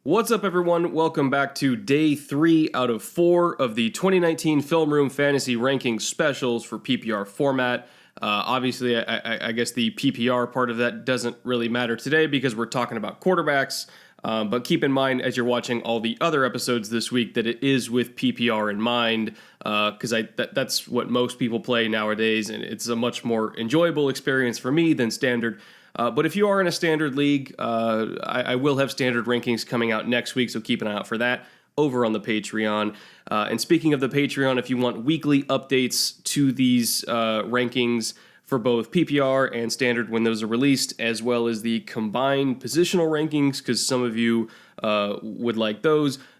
What's up, everyone? Welcome back to day 3 out of 4 of the 2019 Film Room Fantasy Rankings specials for PPR format. Obviously, I guess the PPR part of that doesn't really matter today because we're talking about quarterbacks. But keep in mind, as you're watching all the other episodes this week, that it is with PPR in mind, because that's what most people play nowadays, and it's a much more enjoyable experience for me than standard. But if you are in a standard league, I will have standard rankings coming out next week, so keep an eye out for that over on the Patreon. And speaking of the Patreon, if you want weekly updates to these rankings for both PPR and standard when those are released, as well as the combined positional rankings, because some of you would like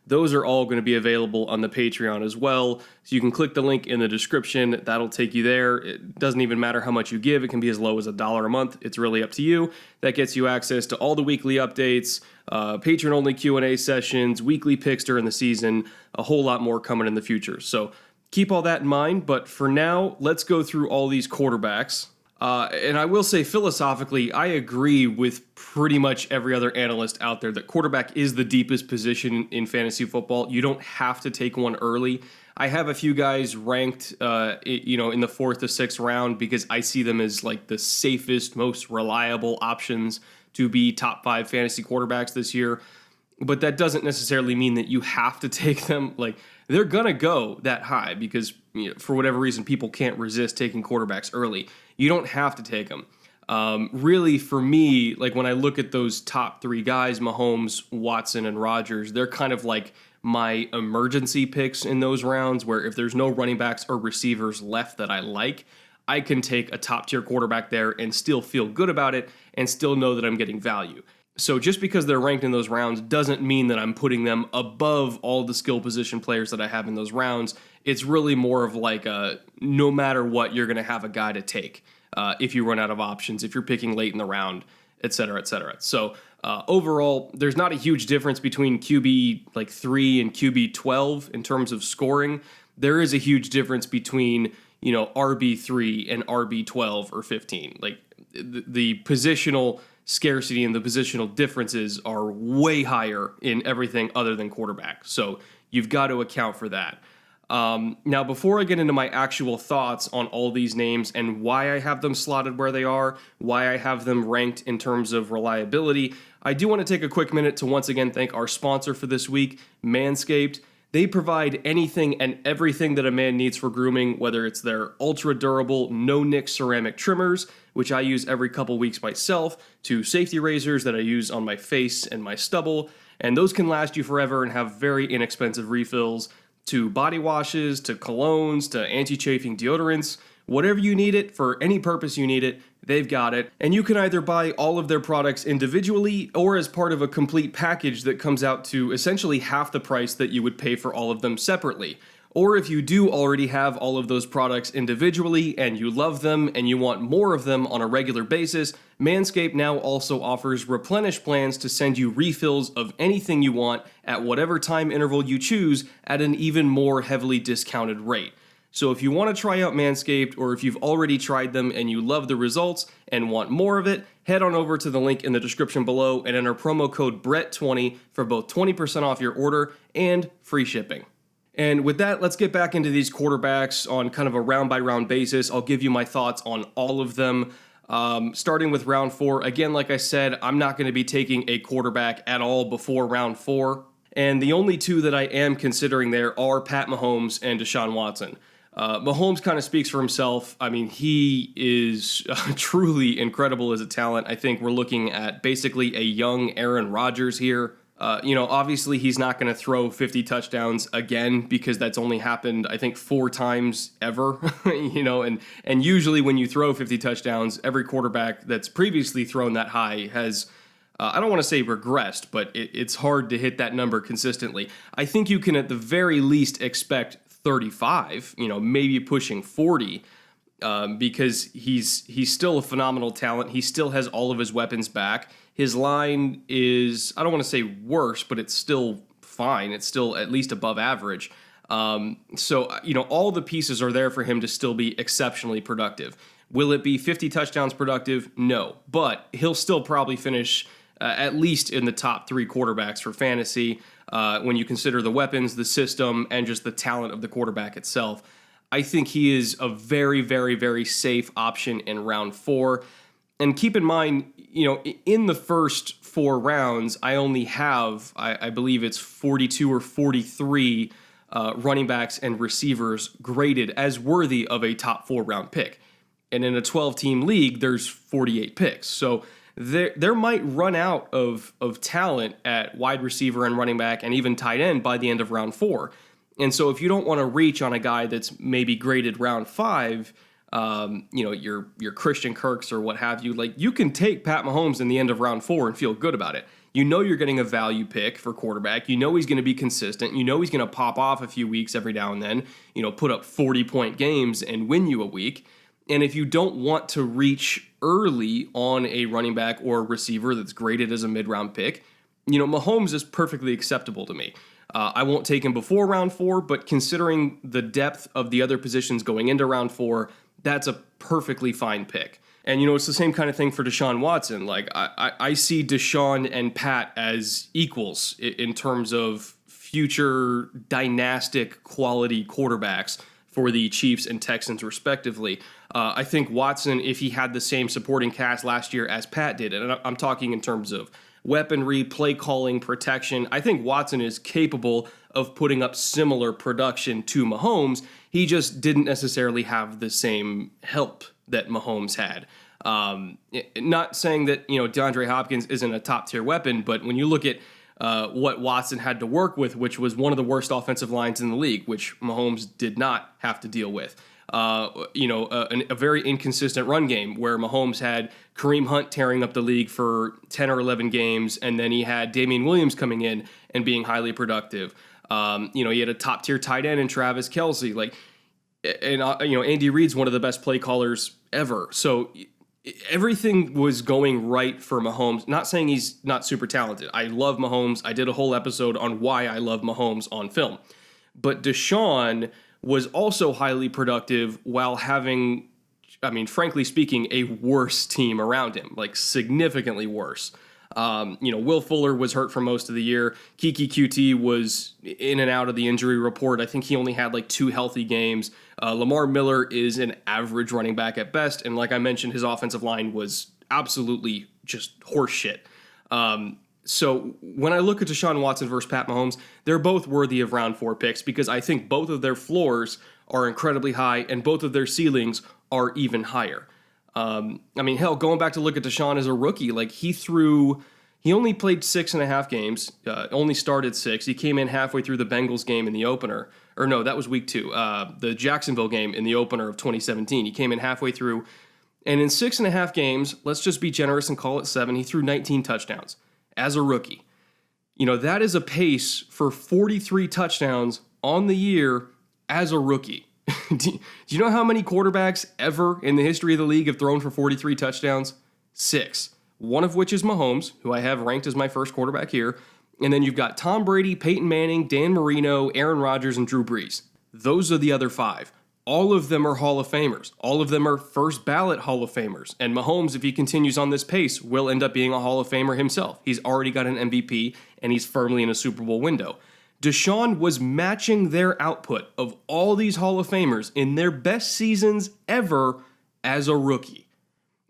those are all going to be available on the Patreon as well. So you can click the link in the description. That'll take you there. It doesn't even matter how much you give. It can be as low as $1 a month. It's really up to you. That gets you access to all the weekly updates, Patron-Only Q&A sessions, weekly picks during the season, a whole lot more coming in the future. So keep all that in mind. But for now, let's go through all these quarterbacks. And I will say, philosophically, I agree with pretty much every other analyst out there that quarterback is the deepest position in fantasy football. You don't have to take one early. I have a few guys ranked, in the 4th to 6th round because I see them as like the safest, most reliable options to be top 5 fantasy quarterbacks this year. But that doesn't necessarily mean that you have to take them. Like, they're going to go that high because, for whatever reason, people can't resist taking quarterbacks early. You don't have to take them. Really, for me, like when I look at those top 3 guys, Mahomes, Watson, and Rodgers, they're kind of like my emergency picks in those rounds where if there's no running backs or receivers left that I like, I can take a top-tier quarterback there and still feel good about it and still know that I'm getting value. So just because they're ranked in those rounds doesn't mean that I'm putting them above all the skill position players that I have in those rounds. It's really more of like no matter what, you're going to have a guy to take if you run out of options, if you're picking late in the round, et cetera, et cetera. So overall, there's not a huge difference between QB like 3 and QB 12 in terms of scoring. There is a huge difference between, RB 3 and RB 12 or 15. Like the positional scarcity and the positional differences are way higher in everything other than quarterback. So you've got to account for that. Now, before I get into my actual thoughts on all these names and why I have them slotted where they are, why I have them ranked in terms of reliability, I do want to take a quick minute to once again thank our sponsor for this week, Manscaped. They provide anything and everything that a man needs for grooming, whether it's their ultra-durable, no-nick ceramic trimmers, which I use every couple weeks myself, to safety razors that I use on my face and my stubble, and those can last you forever and have very inexpensive refills, to body washes, to colognes, to anti-chafing deodorants. Whatever you need it, for any purpose you need it, they've got it. And you can either buy all of their products individually or as part of a complete package that comes out to essentially half the price that you would pay for all of them separately. Or if you do already have all of those products individually and you love them and you want more of them on a regular basis, Manscaped now also offers replenish plans to send you refills of anything you want at whatever time interval you choose at an even more heavily discounted rate. So if you want to try out Manscaped, or if you've already tried them and you love the results and want more of it, head on over to the link in the description below and enter promo code BRETT20 for both 20% off your order and free shipping. And with that, let's get back into these quarterbacks on kind of a round-by-round basis. I'll give you my thoughts on all of them. Starting with round 4, again, like I said, I'm not going to be taking a quarterback at all before round 4. And the only 2 that I am considering there are Pat Mahomes and Deshaun Watson. Mahomes kind of speaks for himself. I mean, he is truly incredible as a talent. I think we're looking at basically a young Aaron Rodgers here. Obviously he's not going to throw 50 touchdowns again because that's only happened, I think, 4 times ever, and usually when you throw 50 touchdowns, every quarterback that's previously thrown that high has, I don't want to say regressed, but it's hard to hit that number consistently. I think you can at the very least expect 35, maybe pushing 40, because he's still a phenomenal talent. He still has all of his weapons back. His line is, I don't want to say worse, but it's still fine. It's still at least above average. So all the pieces are there for him to still be exceptionally productive. Will it be 50 touchdowns productive? No, but he'll still probably finish at least in the top 3 quarterbacks for fantasy when you consider the weapons, the system, and just the talent of the quarterback itself. I think he is a very, very, very safe option in round 4. And keep in mind, in the first 4 rounds, I only have, I believe it's 42 or 43 running backs and receivers graded as worthy of a top 4 round pick. And in a 12-team league, there's 48 picks. So there might run out of talent at wide receiver and running back and even tight end by the end of round 4. And so if you don't want to reach on a guy that's maybe graded round 5, your Christian Kirks or what have you, like, you can take Pat Mahomes in the end of round 4 and feel good about it. You're getting a value pick for quarterback. He's going to be consistent. He's going to pop off a few weeks every now and then, put up 40-point games and win you a week. And if you don't want to reach early on a running back or a receiver that's graded as a mid-round pick, Mahomes is perfectly acceptable to me. I won't take him before round 4, but considering the depth of the other positions going into round 4, that's a perfectly fine pick. And, it's the same kind of thing for Deshaun Watson. Like, I see Deshaun and Pat as equals in terms of future dynastic quality quarterbacks for the Chiefs and Texans, respectively. I think Watson, if he had the same supporting cast last year as Pat did, and I'm talking in terms of weaponry, play calling, protection, I think Watson is capable of putting up similar production to Mahomes. He just didn't necessarily have the same help that Mahomes had. Not saying that, DeAndre Hopkins isn't a top-tier weapon, but when you look at what Watson had to work with, which was one of the worst offensive lines in the league, which Mahomes did not have to deal with. A very inconsistent run game where Mahomes had Kareem Hunt tearing up the league for 10 or 11 games, and then he had Damian Williams coming in and being highly productive. He had a top-tier tight end in Travis Kelce. Andy Reid's one of the best play callers ever. So everything was going right for Mahomes. Not saying he's not super talented. I love Mahomes. I did a whole episode on why I love Mahomes on film. But Deshaun was also highly productive while having, frankly speaking, a worse team around him, like significantly worse. Will Fuller was hurt for most of the year. Kiki QT was in and out of the injury report. I think he only had like 2 healthy games. Lamar Miller is an average running back at best. And like I mentioned, his offensive line was absolutely just horse shit. So when I look at Deshaun Watson versus Pat Mahomes, they're both worthy of round 4 picks because I think both of their floors are incredibly high and both of their ceilings are even higher. Hell, going back to look at Deshaun as a rookie, like he only played 6.5 games, only started 6. He came in halfway through the Bengals game in the opener. Or no, that was week 2. The Jacksonville game in the opener of 2017. He came in halfway through. And in 6.5 games, let's just be generous and call it 7, he threw 19 touchdowns as a rookie. That is a pace for 43 touchdowns on the year as a rookie. Do you know how many quarterbacks ever in the history of the league have thrown for 43 touchdowns? 6. One of which is Mahomes, who I have ranked as my first quarterback here. And then you've got Tom Brady, Peyton Manning, Dan Marino, Aaron Rodgers, and Drew Brees. Those are the other 5. All of them are Hall of Famers. All of them are first ballot Hall of Famers. And Mahomes, if he continues on this pace, will end up being a Hall of Famer himself. He's already got an MVP, and he's firmly in a Super Bowl window. Deshaun was matching their output of all these Hall of Famers in their best seasons ever as a rookie.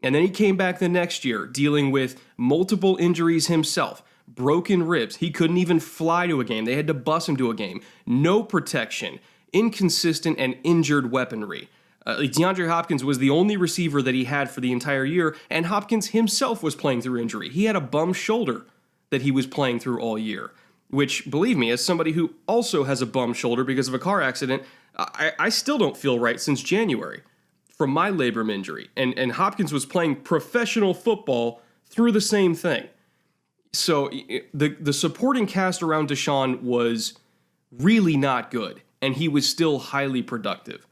And then he came back the next year dealing with multiple injuries himself, broken ribs. He couldn't even fly to a game. They had to bus him to a game. No protection. Inconsistent and injured weaponry. DeAndre Hopkins was the only receiver that he had for the entire year, and Hopkins himself was playing through injury. He had a bum shoulder that he was playing through all year, which, believe me, as somebody who also has a bum shoulder because of a car accident, I still don't feel right since January from my labrum injury. And Hopkins was playing professional football through the same thing. So the supporting cast around Deshaun was really not good, and he was still highly productive.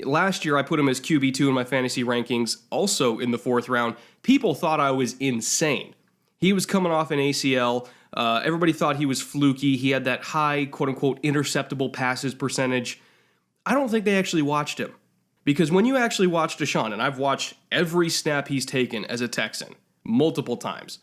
Last year, I put him as QB2 in my fantasy rankings, also in the 4th round. People thought I was insane. He was coming off an ACL. Everybody thought he was fluky. He had that high, quote-unquote, interceptable passes percentage. I don't think they actually watched him. Because when you actually watch Deshaun, and I've watched every snap he's taken as a Texan multiple times,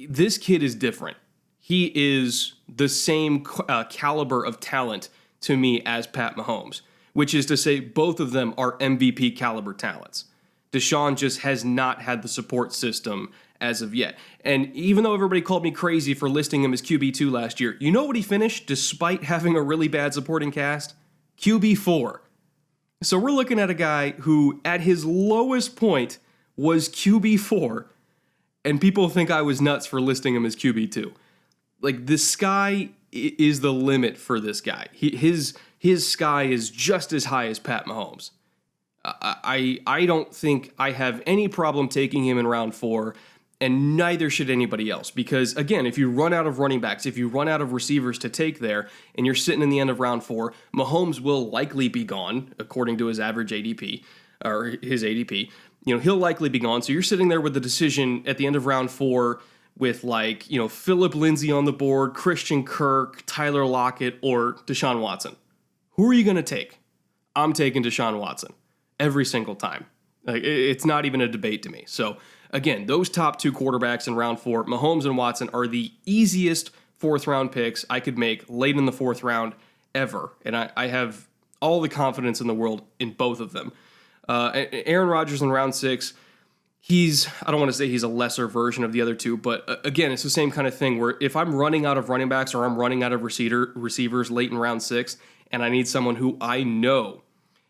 This kid is different. He is the same caliber of talent to me as Pat Mahomes, which is to say both of them are MVP caliber talents. Deshaun just has not had the support system as of yet. And even though everybody called me crazy for listing him as QB2 last year, you know what he finished despite having a really bad supporting cast? QB4. So we're looking at a guy who, at his lowest point, was QB4, and people think I was nuts for listing him as QB2. Like, the sky is the limit for this guy. His sky is just as high as Pat Mahomes. I don't think I have any problem taking him in round 4, and neither should anybody else. Because, again, if you run out of running backs, if you run out of receivers to take there, and you're sitting in the end of round 4, Mahomes will likely be gone, according to his average ADP, or his ADP. You know, he'll likely be gone. So you're sitting there with the decision at the end of round 4 with, like, you know, Phillip Lindsay on the board, Christian Kirk, Tyler Lockett, or Deshaun Watson. Who are you going to take? I'm taking Deshaun Watson every single time. Like, it's not even a debate to me. So, again, those top 2 quarterbacks in round 4, Mahomes and Watson, are the easiest 4th-round picks I could make late in the 4th round ever. And I have all the confidence in the world in both of them. Aaron Rodgers in round 6, I don't want to say he's a lesser version of the other two, but again, it's the same kind of thing where if I'm running out of running backs or I'm running out of receivers late in round 6, and I need someone who I know,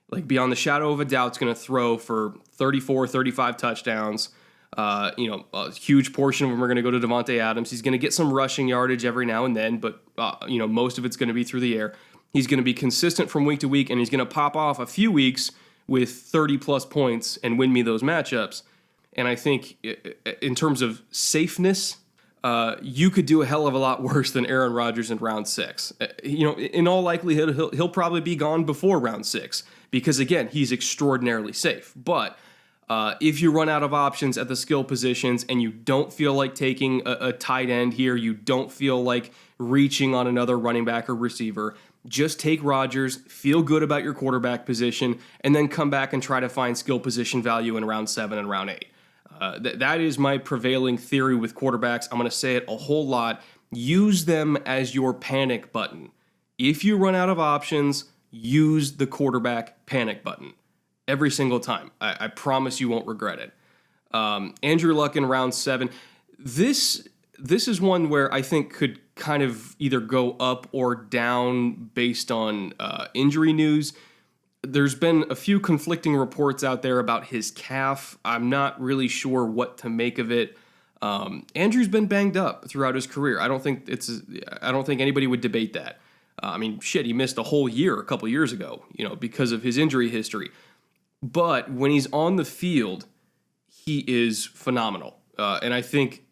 like beyond the shadow of a doubt, is going to throw for 34, 35 touchdowns. A huge portion of them are going to go to Devontae Adams. He's going to get some rushing yardage every now and then, but most of it's going to be through the air. He's going to be consistent from week to week, and he's going to pop off a few weeks with 30-plus points and win me those matchups. And I think in terms of safeness, you could do a hell of a lot worse than Aaron Rodgers in round 6. In all likelihood, he'll probably be gone before round 6 because, again, he's extraordinarily safe. But if you run out of options at the skill positions and you don't feel like taking a tight end here, you don't feel like reaching on another running back or receiver, just take Rodgers, feel good about your quarterback position, and then come back and try to find skill position value in round 7 and round 8. That is my prevailing theory with quarterbacks. I'm going to say it a whole lot. Use them as your panic button. If you run out of options, use the quarterback panic button every single time. I promise you won't regret it. Andrew Luck in round 7. This is one where I think could kind of either go up or down based on injury news. There's been a few conflicting reports out there about his calf. I'm not really sure what to make of it. Andrew's been banged up throughout his career. I don't think anybody would debate that. He missed a whole year a couple years ago, because of his injury history. But when he's on the field, he is phenomenal. And I think,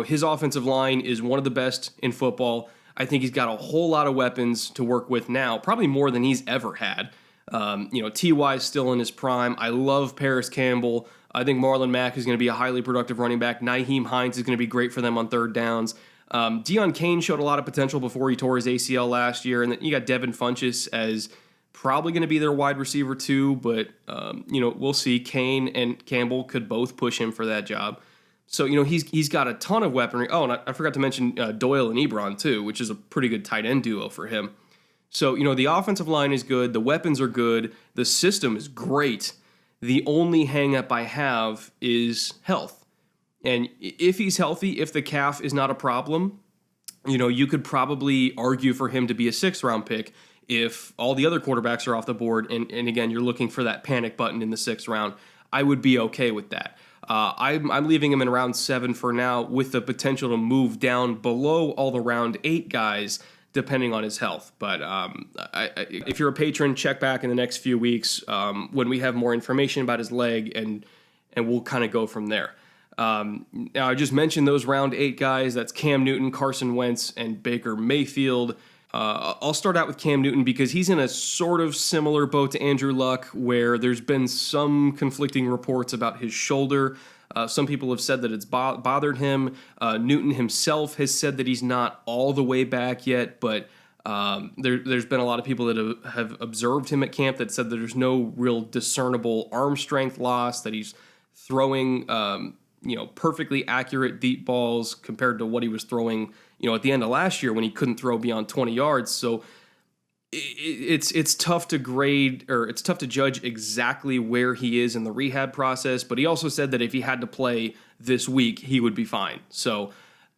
his offensive line is one of the best in football. I think he's got a whole lot of weapons to work with now, probably more than he's ever had. T.Y. is still in his prime. I love Paris Campbell. I think Marlon Mack is going to be a highly productive running back. Nyheim Hines is going to be great for them on third downs. Deion Kane showed a lot of potential before he tore his ACL last year. And then you got Devin Funchess as probably going to be their wide receiver too. But, we'll see. Kane and Campbell could both push him for that job. So, he's got a ton of weaponry. Oh, and I forgot to mention Doyle and Ebron too, which is a pretty good tight end duo for him. So, the offensive line is good. The weapons are good. The system is great. The only hang-up I have is health. And if he's healthy, if the calf is not a problem, you could probably argue for him to be a 6th-round pick if all the other quarterbacks are off the board. And again, you're looking for that panic button in the 6th round. I would be okay with that. I'm leaving him in round 7 for now with the potential to move down below all the round 8 guys depending on his health. But if you're a patron, check back in the next few weeks when we have more information about his leg, and we'll kind of go from there. Now, I just mentioned those round 8 guys. That's Cam Newton, Carson Wentz, and Baker Mayfield. I'll start out with Cam Newton because he's in a sort of similar boat to Andrew Luck, where there's been some conflicting reports about his shoulder. Some people have said that it's bothered him. Newton himself has said that he's not all the way back yet, but there's been a lot of people that have observed him at camp that said that there's no real discernible arm strength loss, that he's throwing perfectly accurate deep balls compared to what he was throwing, at the end of last year when he couldn't throw beyond 20 yards. So it's tough to grade, or it's tough to judge exactly where he is in the rehab process. But he also said that if he had to play this week, he would be fine. So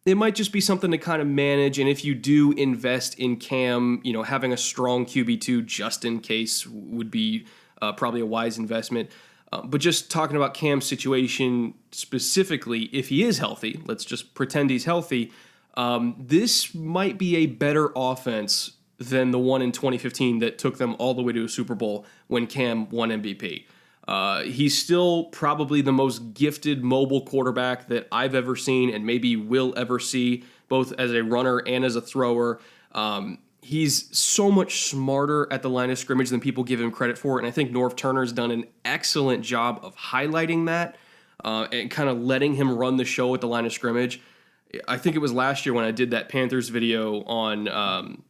it might just be something to kind of manage. And if you do invest in Cam, having a strong QB2 just in case would be probably a wise investment. But just talking about Cam's situation specifically, if he is healthy, let's just pretend he's healthy, this might be a better offense than the one in 2015 that took them all the way to a Super Bowl when Cam won MVP. He's still probably the most gifted mobile quarterback that I've ever seen and maybe will ever see, both as a runner and as a thrower. He's so much smarter at the line of scrimmage than people give him credit for, and I think Norv Turner's done an excellent job of highlighting that and kind of letting him run the show at the line of scrimmage. I think it was last year when I did that Panthers video on,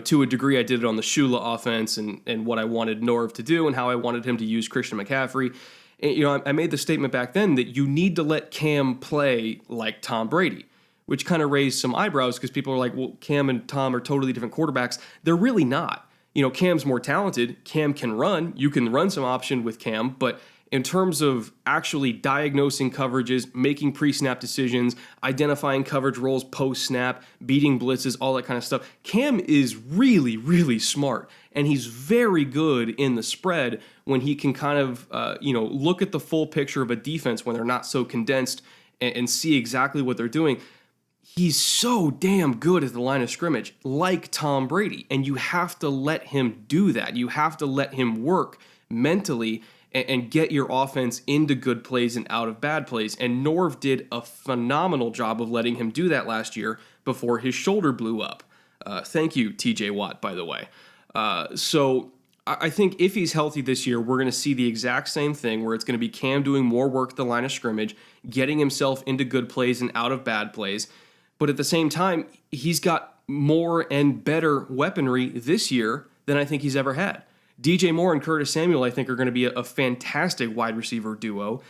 to a degree I did it on the Shula offense and what I wanted Norv to do and how I wanted him to use Christian McCaffrey. And, I made the statement back then that you need to let Cam play like Tom Brady, which kind of raised some eyebrows because people are like, well, Cam and Tom are totally different quarterbacks. They're really not. Cam's more talented. Cam can run. You can run some option with Cam, but in terms of actually diagnosing coverages, making pre-snap decisions, identifying coverage roles post-snap, beating blitzes, all that kind of stuff, Cam is really, really smart, and he's very good in the spread when he can kind of, look at the full picture of a defense when they're not so condensed and see exactly what they're doing. He's so damn good at the line of scrimmage, like Tom Brady, and you have to let him do that. You have to let him work mentally and get your offense into good plays and out of bad plays. And Norv did a phenomenal job of letting him do that last year before his shoulder blew up. Thank you, TJ Watt, by the way. So I think if he's healthy this year, we're going to see the exact same thing where it's going to be Cam doing more work at the line of scrimmage, getting himself into good plays and out of bad plays. But at the same time, he's got more and better weaponry this year than I think he's ever had. DJ Moore and Curtis Samuel, I think, are going to be a fantastic wide receiver duo.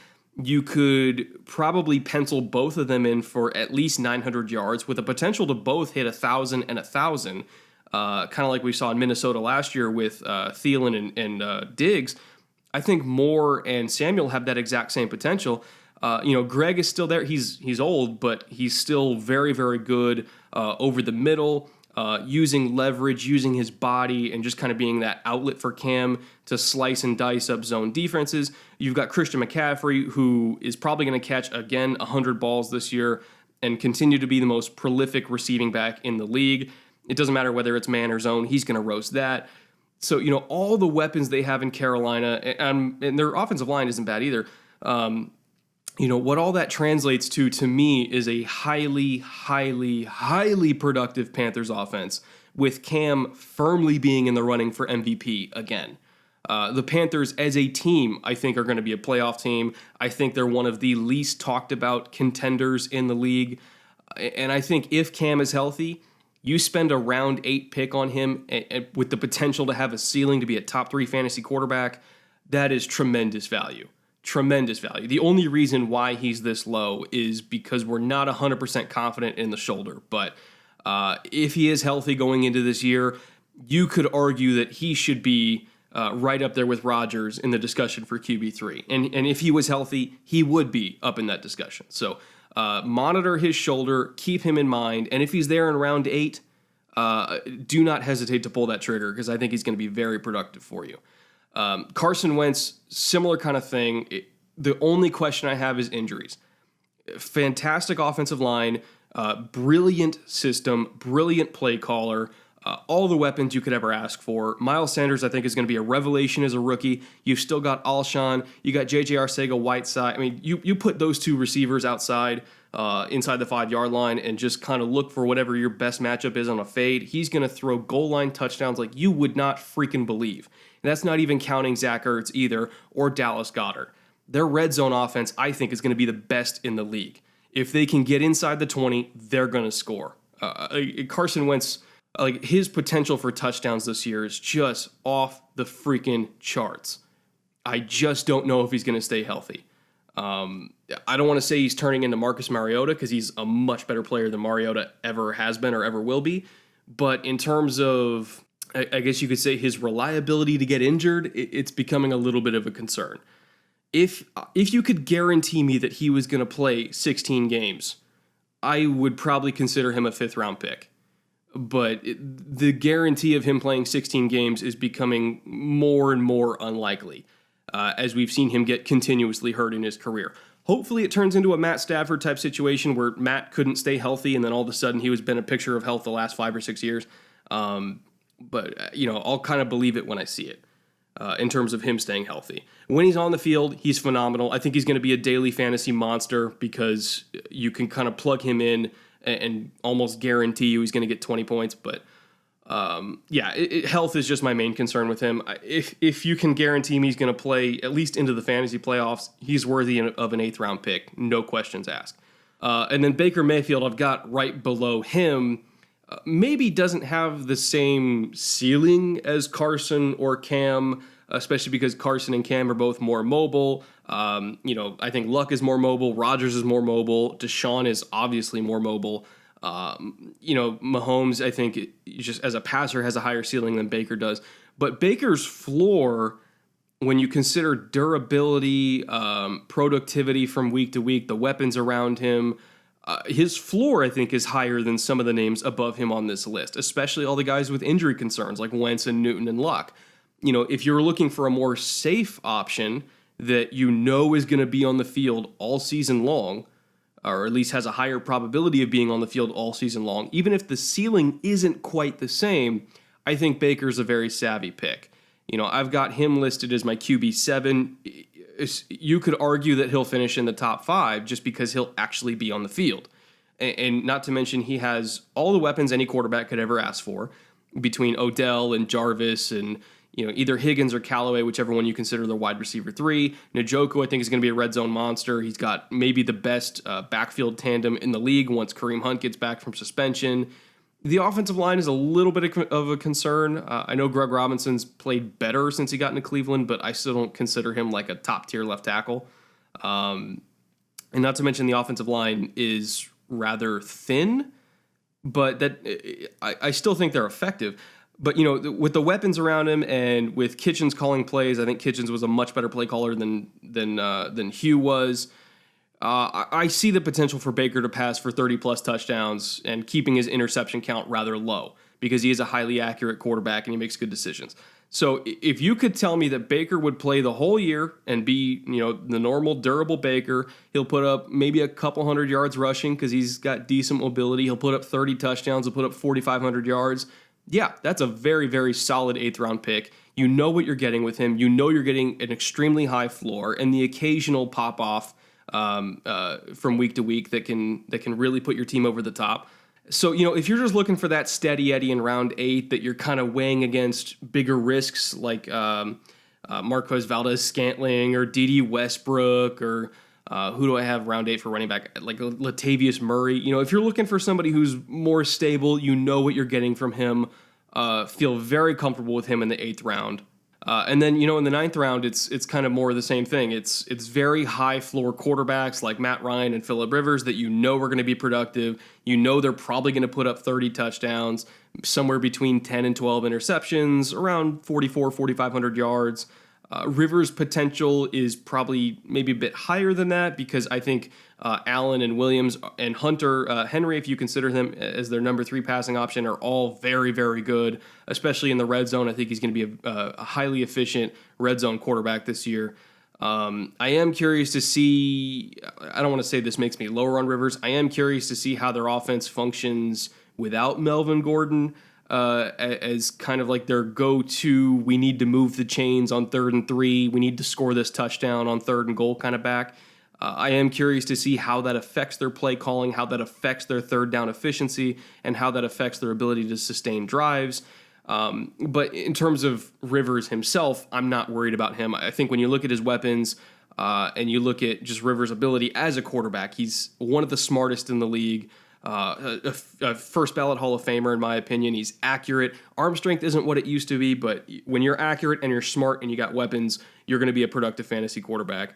You could probably pencil both of them in for at least 900 yards with a potential to both hit 1,000 and 1,000, kind of like we saw in Minnesota last year with Thielen and Diggs. I think Moore and Samuel have that exact same potential. Greg is still there. He's old, but he's still very, very good over the middle, using leverage, using his body, and just kind of being that outlet for Cam to slice and dice up zone defenses. You've got Christian McCaffrey, who is probably going to catch, again, 100 balls this year and continue to be the most prolific receiving back in the league. It doesn't matter whether it's man or zone. He's going to roast that. So, all the weapons they have in Carolina, and their offensive line isn't bad either. What all that translates to me, is a highly, highly, highly productive Panthers offense with Cam firmly being in the running for MVP again. The Panthers as a team, I think, are going to be a playoff team. I think they're one of the least talked about contenders in the league. And I think if Cam is healthy, you spend a round 8 pick on him and with the potential to have a ceiling to be a top 3 fantasy quarterback, that is tremendous value. Tremendous value. The only reason why he's this low is because we're not 100% confident in the shoulder. But if he is healthy going into this year, you could argue that he should be right up there with Rodgers in the discussion for QB3. And if he was healthy, he would be up in that discussion. So monitor his shoulder, keep him in mind. And if he's there in round 8, do not hesitate to pull that trigger because I think he's going to be very productive for you. Carson Wentz, similar kind of thing. The only question I have is injuries. Fantastic offensive line, brilliant system, brilliant play caller, all the weapons you could ever ask for. Miles Sanders, I think, is going to be a revelation as a rookie. You've still got Alshon. You got J.J. Arcega-Whiteside. I mean, you put those two receivers outside, inside the 5-yard line and just kind of look for whatever your best matchup is on a fade. He's going to throw goal line touchdowns like you would not freaking believe. And that's not even counting Zach Ertz either or Dallas Goedert. Their red zone offense, I think, is going to be the best in the league. If they can get inside the 20, they're going to score. Carson Wentz, his potential for touchdowns this year is just off the freaking charts. I just don't know if he's going to stay healthy. I don't want to say he's turning into Marcus Mariota because he's a much better player than Mariota ever has been or ever will be. But in terms of, I guess you could say, his reliability to get injured, it's becoming a little bit of a concern. If you could guarantee me that he was going to play 16 games, I would probably consider him a 5th-round pick. But the guarantee of him playing 16 games is becoming more and more unlikely as we've seen him get continuously hurt in his career. Hopefully it turns into a Matt Stafford type situation where Matt couldn't stay healthy and then all of a sudden he was been a picture of health the last 5 or 6 years. But I'll kind of believe it when I see it in terms of him staying healthy. When he's on the field, he's phenomenal. I think he's going to be a daily fantasy monster because you can kind of plug him in and almost guarantee you he's going to get 20 points. But health is just my main concern with him. If you can guarantee me he's going to play at least into the fantasy playoffs, he's worthy of an 8th-round pick, no questions asked. And then Baker Mayfield, I've got right below him. Maybe doesn't have the same ceiling as Carson or Cam, especially because Carson and Cam are both more mobile. I think Luck is more mobile. Rodgers is more mobile. Deshaun is obviously more mobile. Mahomes, I think, just as a passer, has a higher ceiling than Baker does. But Baker's floor, when you consider durability, productivity from week to week, the weapons around him, his floor, I think, is higher than some of the names above him on this list, especially all the guys with injury concerns like Wentz and Newton and Luck. If you're looking for a more safe option that is going to be on the field all season long, or at least has a higher probability of being on the field all season long, even if the ceiling isn't quite the same, I think Baker's a very savvy pick. I've got him listed as my QB7. You could argue that he'll finish in the top 5 just because he'll actually be on the field. And not to mention he has all the weapons any quarterback could ever ask for between Odell and Jarvis and either Higgins or Callaway, whichever one you consider the wide receiver 3. Njoku, I think, is going to be a red zone monster. He's got maybe the best backfield tandem in the league once Kareem Hunt gets back from suspension. The offensive line is a little bit of a concern. I know Greg Robinson's played better since he got into Cleveland, but I still don't consider him like a top-tier left tackle. And not to mention the offensive line is rather thin, but I still think they're effective. But, with the weapons around him and with Kitchens calling plays, I think Kitchens was a much better play caller than Hugh was. I see the potential for Baker to pass for 30-plus touchdowns and keeping his interception count rather low because he is a highly accurate quarterback and he makes good decisions. So if you could tell me that Baker would play the whole year and be, the normal, durable Baker, he'll put up maybe a couple hundred yards rushing because he's got decent mobility. He'll put up 30 touchdowns. He'll put up 4,500 yards. Yeah, that's a very, very solid 8th-round pick. You know what you're getting with him. You know you're getting an extremely high floor and the occasional pop-off from week to week that can really put your team over the top. So, if you're just looking for that steady Eddie in round 8 that you're kind of weighing against bigger risks like Marquez Valdez-Scantling or Dede Westbrook or who do I have round 8 for running back? Like Latavius Murray. If you're looking for somebody who's more stable, what you're getting from him, feel very comfortable with him in the 8th round. And then, in the 9th round, it's kind of more of the same thing. It's very high floor quarterbacks like Matt Ryan and Phillip Rivers that are going to be productive. They're probably going to put up 30 touchdowns, somewhere between 10 and 12 interceptions, around 4,500 yards. Rivers' potential is probably maybe a bit higher than that because I think Allen and Williams and Hunter Henry, if you consider them as their number 3 passing option, are all very, very good, especially in the red zone. I think he's going to be a highly efficient red zone quarterback this year. I am curious to see, I don't want to say this makes me lower on Rivers. I am curious to see how their offense functions without Melvin Gordon. As kind of like their go-to, we need to move the chains on 3rd and 3, we need to score this touchdown on 3rd and goal kind of back. I am curious to see how that affects their play calling, how that affects their 3rd down efficiency, and how that affects their ability to sustain drives. But in terms of Rivers himself, I'm not worried about him. I think when you look at his weapons and you look at just Rivers' ability as a quarterback, he's one of the smartest in the league. A first ballot Hall of Famer, in my opinion. He's accurate. Arm strength isn't what it used to be, but when you're accurate and you're smart and you got weapons, you're going to be a productive fantasy quarterback.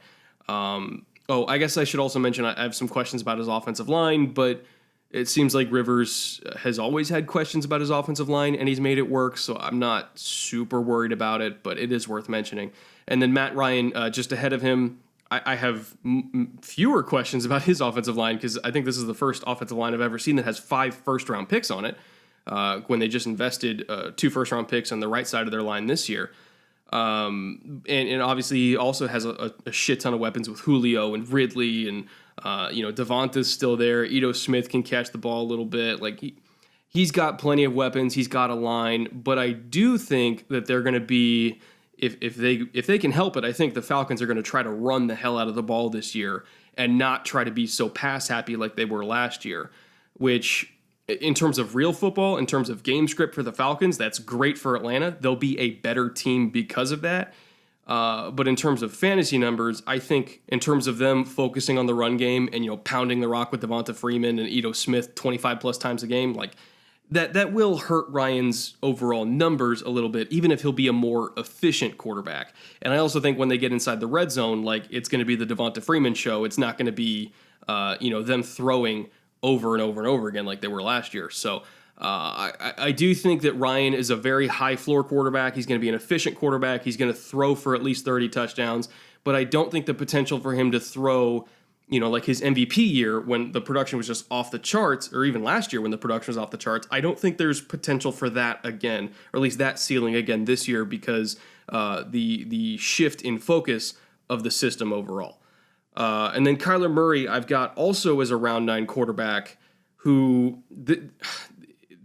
Oh, I guess I should also mention I have some questions about his offensive line, but it seems like Rivers has always had questions about his offensive line, and he's made it work, so I'm not super worried about it, but it is worth mentioning. And then Matt Ryan, just ahead of him, I have fewer questions about his offensive line because I think this is the first offensive line I've ever seen that has 5 first-round picks on it when they just invested 2 first-round picks on the right side of their line this year. And obviously he also has a shit ton of weapons with Julio and Ridley and Devonta's still there. Ito Smith can catch the ball a little bit. Like he's got plenty of weapons. He's got a line, but I do think that they're going to be if they can help it. I think the Falcons are going to try to run the hell out of the ball this year and not try to be so pass happy like they were last year, which in terms of real football, in terms of game script for the Falcons, that's great for Atlanta. They'll be a better team because of that. But in terms of fantasy numbers, I think in terms of them focusing on the run game and, pounding the rock with Devonta Freeman and Ito Smith 25 plus times a game, like that will hurt Ryan's overall numbers a little bit, even if he'll be a more efficient quarterback. And I also think when they get inside the red zone, like it's going to be the Devonta Freeman show. It's not going to be, them throwing over and over and over again like they were last year. So I do think that Ryan is a very high floor quarterback. He's going to be an efficient quarterback. He's going to throw for at least 30 touchdowns, but I don't think the potential for him to throw, like his MVP year when the production was just off the charts, or even last year when the production was off the charts, I don't think there's potential for that again, or at least that ceiling again this year because the shift in focus of the system overall. And then Kyler Murray, I've got also as a round 9 quarterback who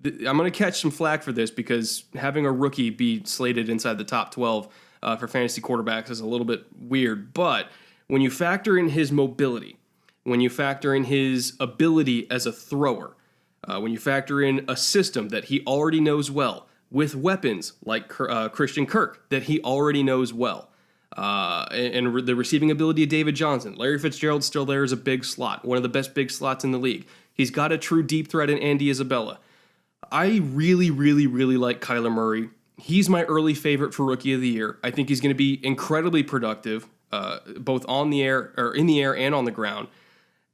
I'm going to catch some flack for this because having a rookie be slated inside the top 12 for fantasy quarterbacks is a little bit weird. But when you factor in his mobility, when you factor in his ability as a thrower, when you factor in a system that he already knows well, with weapons like Christian Kirk that he already knows well, and the receiving ability of David Johnson. Larry Fitzgerald's still there as a big slot, one of the best big slots in the league. He's got a true deep threat in Andy Isabella. I really, really, really like Kyler Murray. He's my early favorite for Rookie of the Year. I think he's going to be incredibly productive, both on the air or in the air and on the ground.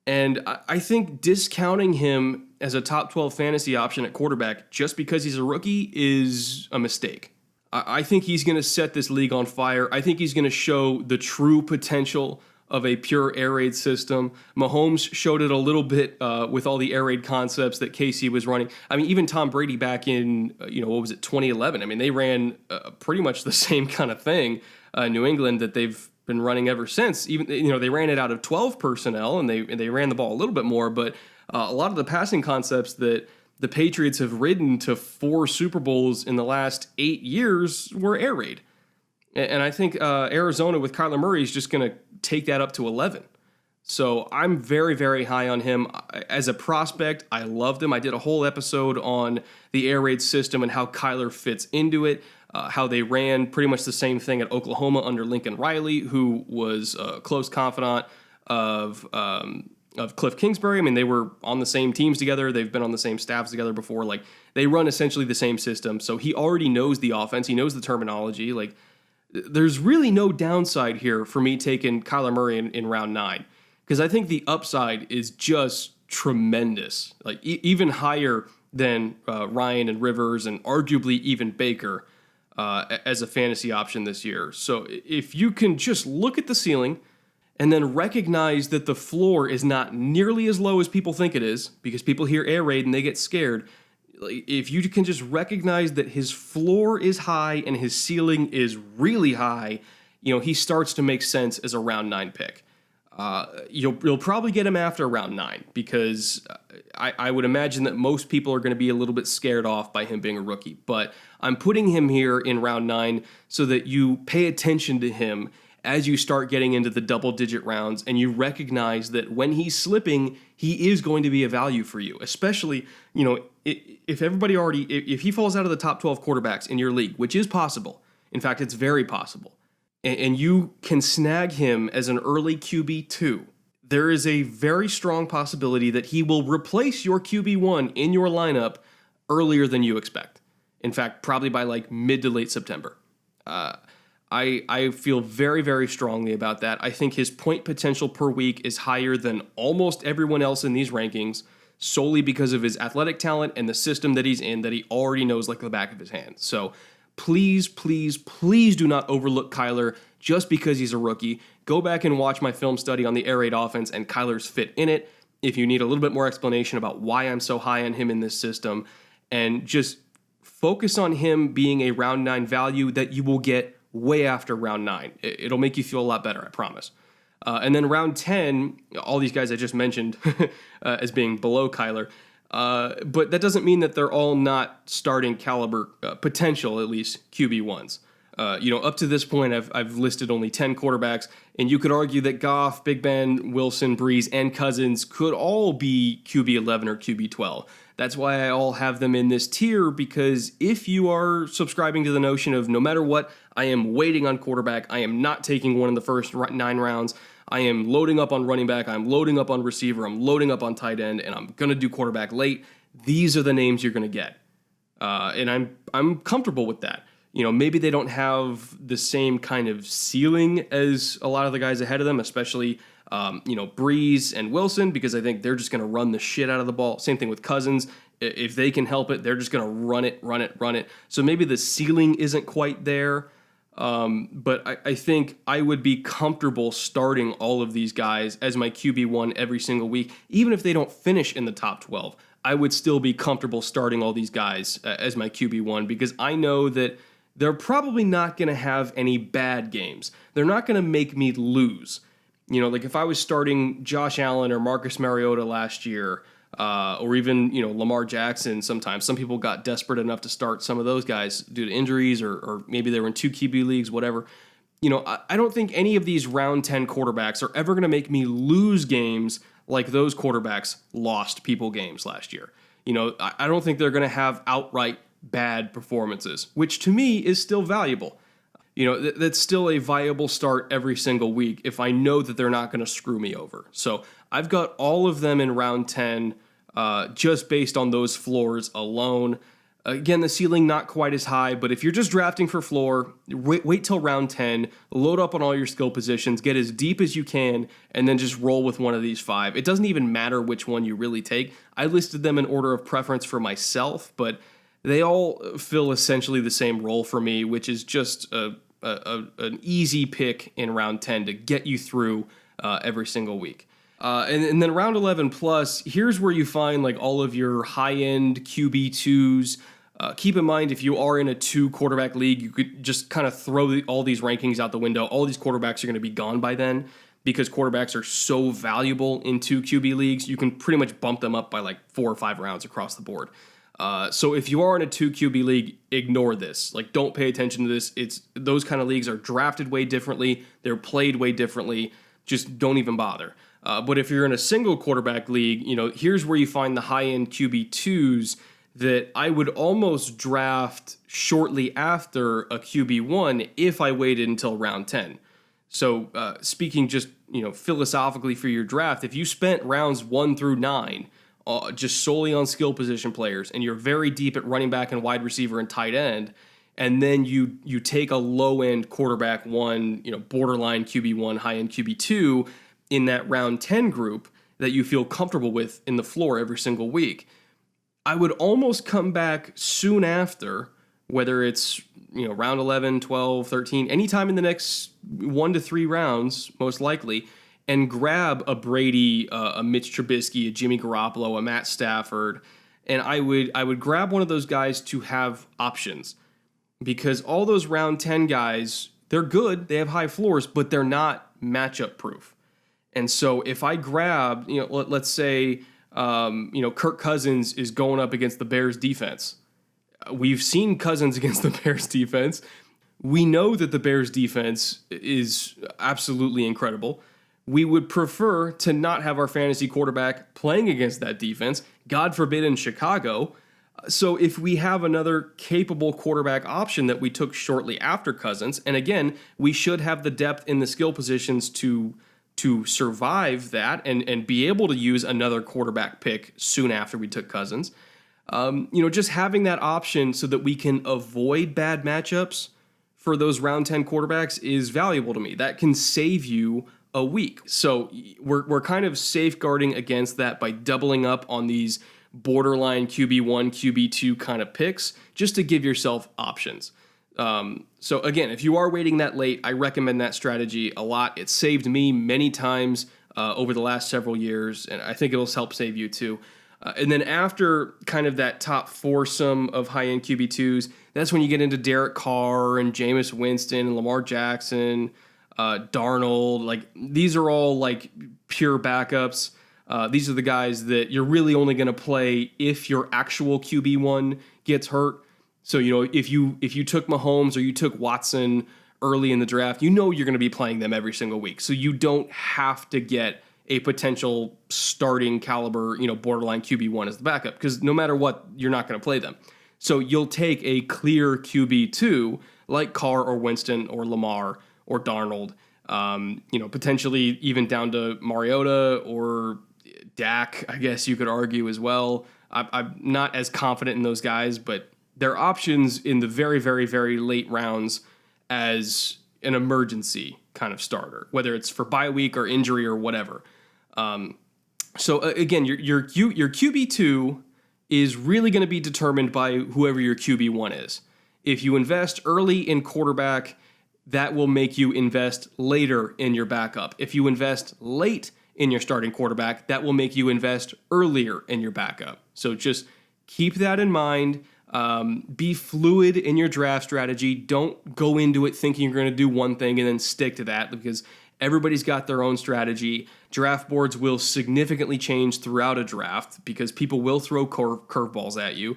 And I think discounting him as a top 12 fantasy option at quarterback just because he's a rookie is a mistake. I think he's going to set this league on fire. I think he's going to show the true potential of a pure air raid system. Mahomes showed it a little bit with all the air raid concepts that KC was running. I mean, even Tom Brady back in, 2011. I mean, they ran pretty much the same kind of thing in New England that they've been running ever since. Even, they ran it out of 12 personnel and they ran the ball a little bit more, but a lot of the passing concepts that the Patriots have ridden to 4 Super Bowls in the last 8 years were air raid. And I think Arizona with Kyler Murray is just going to take that up to 11. So I'm very, very high on him. As a prospect, I loved him. I did a whole episode on the air raid system and how Kyler fits into it, how they ran pretty much the same thing at Oklahoma under Lincoln Riley, who was a close confidant of Cliff Kingsbury. I mean, they were on the same teams together. They've been on the same staffs together before. Like, they run essentially the same system. So he already knows the offense. He knows the terminology. Like, there's really no downside here for me taking Kyler Murray in round 9 because I think the upside is just tremendous, like even higher than Ryan and Rivers and arguably even Baker as a fantasy option this year. So if you can just look at the ceiling and then recognize that the floor is not nearly as low as people think it is because people hear air raid and they get scared. If you can just recognize that his floor is high and his ceiling is really high, he starts to make sense as a round 9 pick. You'll probably get him after round 9 because I would imagine that most people are going to be a little bit scared off by him being a rookie. But I'm putting him here in round 9 so that you pay attention to him as you start getting into the double-digit rounds and you recognize that when he's slipping, he is going to be a value for you, especially, if if he falls out of the top 12 quarterbacks in your league, which is possible. In fact, it's very possible. And you can snag him as an early QB2. There is a very strong possibility that he will replace your QB1 in your lineup earlier than you expect. In fact, probably by like mid to late September. I feel very, very strongly about that. I think his point potential per week is higher than almost everyone else in these rankings, solely because of his athletic talent and the system that he's in that he already knows like the back of his hand. So please, please, please do not overlook Kyler just because he's a rookie. Go back and watch my film study on the air raid offense and Kyler's fit in it if you need a little bit more explanation about why I'm so high on him in this system. And just focus on him being a round 9 value that you will get way after round 9. It'll make you feel a lot better, I promise. And then round 10, all these guys I just mentioned as being below Kyler. But that doesn't mean that they're all not starting caliber potential, at least QB1s. Up to this point, I've listed only 10 quarterbacks, and you could argue that Goff, Big Ben, Wilson, Breeze, and Cousins could all be QB11 or QB12. That's why I all have them in this tier, because if you are subscribing to the notion of no matter what, I am waiting on quarterback, I am not taking one in the first 9 rounds, I am loading up on running back, I'm loading up on receiver, I'm loading up on tight end, and I'm going to do quarterback late, these are the names you're going to get. And I'm comfortable with that. Maybe they don't have the same kind of ceiling as a lot of the guys ahead of them, especially Breeze and Wilson, because I think they're just going to run the shit out of the ball. Same thing with Cousins. If they can help it, they're just going to run it. So maybe the ceiling isn't quite there. But I think I would be comfortable starting all of these guys as my QB1 every single week. Even if they don't finish in the top 12, I would still be comfortable starting all these guys as my QB1, because I know that they're probably not going to have any bad games. They're not going to make me lose. Like if I was starting Josh Allen or Marcus Mariota last year, or even, Lamar Jackson sometimes. Some people got desperate enough to start some of those guys due to injuries, or maybe they were in 2 QB leagues, whatever. I don't think any of these round 10 quarterbacks are ever going to make me lose games like those quarterbacks lost people games last year. I don't think they're going to have outright bad performances, which to me is still valuable. That's still a viable start every single week if I know that they're not going to screw me over. So I've got all of them in round 10 just based on those floors alone. Again, the ceiling not quite as high, but if you're just drafting for floor, wait till round 10, load up on all your skill positions, get as deep as you can, and then just roll with one of these 5. It doesn't even matter which one you really take. I listed them in order of preference for myself, but they all fill essentially the same role for me, which is just an easy pick in round 10 to get you through every single week. And then round 11 plus, here's where you find like all of your high-end QB2s. Keep in mind, if you are in a 2 quarterback league, you could just kind of throw all these rankings out the window. All these quarterbacks are going to be gone by then, because quarterbacks are so valuable in 2 QB leagues. You can pretty much bump them up by like 4 or 5 rounds across the board. So if you are in a 2 QB league, ignore this. Like, don't pay attention to this. Those kind of leagues are drafted way differently. They're played way differently. Just don't even bother. But if you're in a single quarterback league, here's where you find the high-end QB2s that I would almost draft shortly after a QB1 if I waited until round 10. So speaking just, philosophically for your draft, if you spent rounds 1 through 9 just solely on skill position players, and you're very deep at running back and wide receiver and tight end, and then you take a low-end quarterback 1, borderline QB1, high-end QB2 in that round 10 group that you feel comfortable with in the floor every single week, I would almost come back soon after, whether it's round 11, 12, 13, anytime in the next 1 to 3 rounds, most likely, and grab a Brady, a Mitch Trubisky, a Jimmy Garoppolo, a Matt Stafford, and I would grab one of those guys to have options, because all those round 10 guys, they're good, they have high floors, but they're not matchup proof. And so if I grab, let's say, Kirk Cousins is going up against the Bears defense. We've seen Cousins against the Bears defense. We know that the Bears defense is absolutely incredible. We would prefer to not have our fantasy quarterback playing against that defense, God forbid in Chicago. So if we have another capable quarterback option that we took shortly after Cousins, and again, we should have the depth in the skill positions to survive that and be able to use another quarterback pick soon after we took Cousins. Just having that option so that we can avoid bad matchups for those round 10 quarterbacks is valuable to me. That can save you a week. So we're kind of safeguarding against that by doubling up on these borderline QB1, QB2 kind of picks, just to give yourself options. So again, if you are waiting that late, I recommend that strategy a lot. It saved me many times over the last several years, and I think it'll help save you too. And then after kind of that top foursome of high-end QB2s, that's when you get into Derek Carr and Jameis Winston and Lamar Jackson, Darnold. Like, these are all like pure backups. These are the guys that you're really only going to play if your actual QB1 gets hurt. So, if you took Mahomes or you took Watson early in the draft, you're going to be playing them every single week. So you don't have to get a potential starting caliber, borderline QB1 as the backup, because no matter what, you're not going to play them. So you'll take a clear QB2 like Carr or Winston or Lamar or Darnold, potentially even down to Mariota or Dak, I guess you could argue as well. I'm not as confident in those guys, but they're options in the very, very, very late rounds as an emergency kind of starter, whether it's for bye week or injury or whatever. So again, your QB2 is really going to be determined by whoever your QB1 is. If you invest early in quarterback, that will make you invest later in your backup. If you invest late in your starting quarterback, that will make you invest earlier in your backup. So just keep that in mind. Be fluid in your draft strategy. Don't go into it thinking you're going to do one thing and then stick to that, because everybody's got their own strategy. Draft boards will significantly change throughout a draft because people will throw curveballs at you.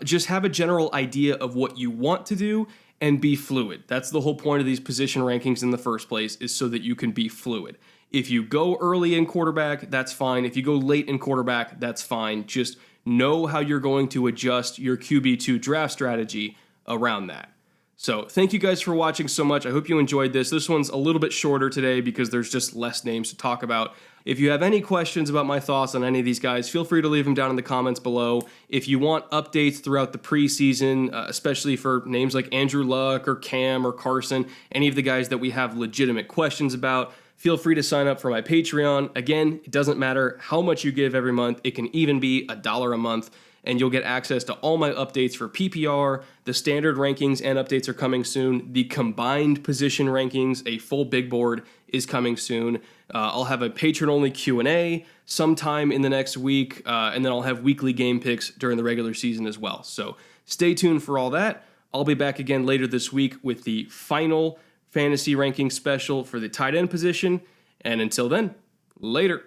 Just have a general idea of what you want to do and be fluid. That's the whole point of these position rankings in the first place, is so that you can be fluid. If you go early in quarterback, that's fine. If you go late in quarterback, that's fine. Just know how you're going to adjust your QB2 draft strategy around that. So thank you guys for watching so much. I hope you enjoyed this. This one's a little bit shorter today because there's just less names to talk about. If you have any questions about my thoughts on any of these guys, feel free to leave them down in the comments below. If you want updates throughout the preseason, especially for names like Andrew Luck or Cam or Carson, any of the guys that we have legitimate questions about, feel free to sign up for my Patreon. Again, it doesn't matter how much you give every month. It can even be $1 a month, and you'll get access to all my updates for PPR. The standard rankings and updates are coming soon. The combined position rankings, a full big board, is coming soon. I'll have a Patron-Only Q&A sometime in the next week, and then I'll have weekly game picks during the regular season as well. So stay tuned for all that. I'll be back again later this week with the final fantasy ranking special for the tight end position. And until then, later.